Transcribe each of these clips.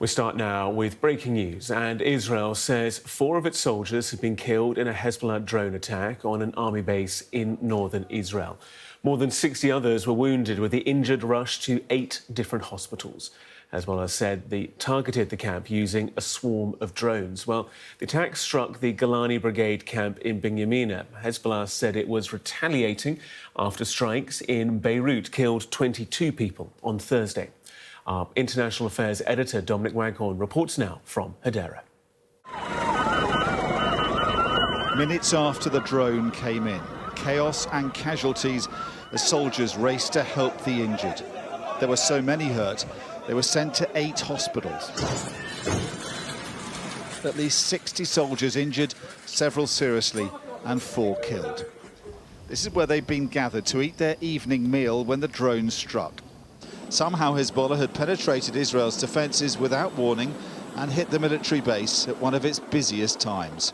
We start now with breaking news, and Israel says 4 of its soldiers have been killed in a Hezbollah drone attack on an army base in northern Israel. More than 60 others were wounded, with the injured rushed to 8 different hospitals. Hezbollah said they targeted the camp using a swarm of drones. Well, the attack struck the Golani Brigade camp in Binyamina. Hezbollah said it was retaliating after strikes in Beirut killed 22 people on Thursday. Our international affairs editor, Dominic Waghorn, reports now from Hadera. Minutes after the drone came in, chaos and casualties as soldiers raced to help the injured. There were so many hurt, they were sent to 8 hospitals. At least 60 soldiers injured, several seriously, and 4 killed. This is where they'd been gathered to eat their evening meal when the drone struck. Somehow Hezbollah had penetrated Israel's defences without warning and hit the military base at one of its busiest times.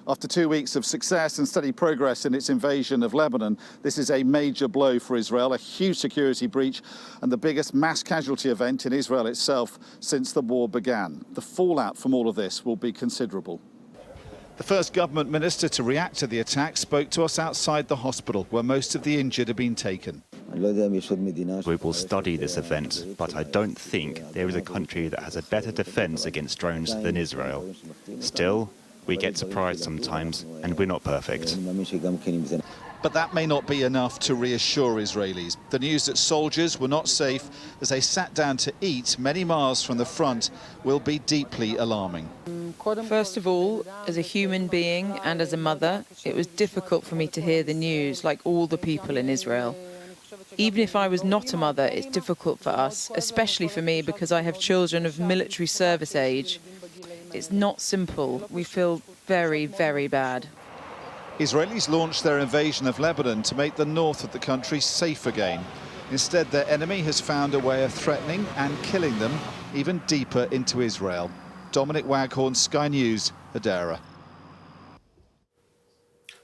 After 2 weeks of success and steady progress in its invasion of Lebanon, this is a major blow for Israel, a huge security breach and the biggest mass casualty event in Israel itself since the war began. The fallout from all of this will be considerable. The first government minister to react to the attack spoke to us outside the hospital, where most of the injured have been taken. We will study this event, but I don't think there is a country that has a better defence against drones than Israel. Still, we get surprised sometimes, and we're not perfect. But that may not be enough to reassure Israelis. The news that soldiers were not safe as they sat down to eat many miles from the front will be deeply alarming. First of all, as a human being and as a mother, it was difficult for me to hear the news like all the people in Israel. Even if I was not a mother, it's difficult for us, especially for me because I have children of military service age. It's not simple. We feel very, very bad. Israelis launched their invasion of Lebanon to make the north of the country safe again. Instead, their enemy has found a way of threatening and killing them even deeper into Israel. Dominic Waghorn, Sky News, Hadera.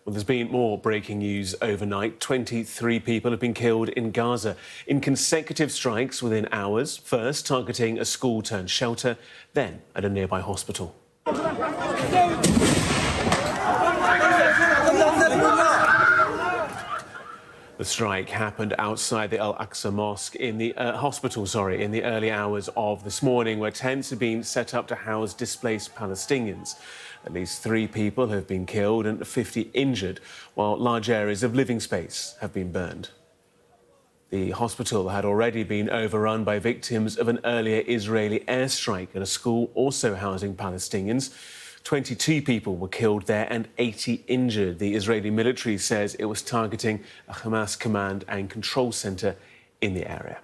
Well, there's been more breaking news overnight. 23 people have been killed in Gaza in consecutive strikes within hours, first targeting a school-turned-shelter, then at a nearby hospital. The strike happened outside the Al-Aqsa Mosque in the hospital, in the early hours of this morning, where tents have been set up to house displaced Palestinians. At least 3 people have been killed and 50 injured, while large areas of living space have been burned. The hospital had already been overrun by victims of an earlier Israeli airstrike at a school also housing Palestinians. 22 people were killed there and 80 injured. The Israeli military says it was targeting a Hamas command and control centre in the area.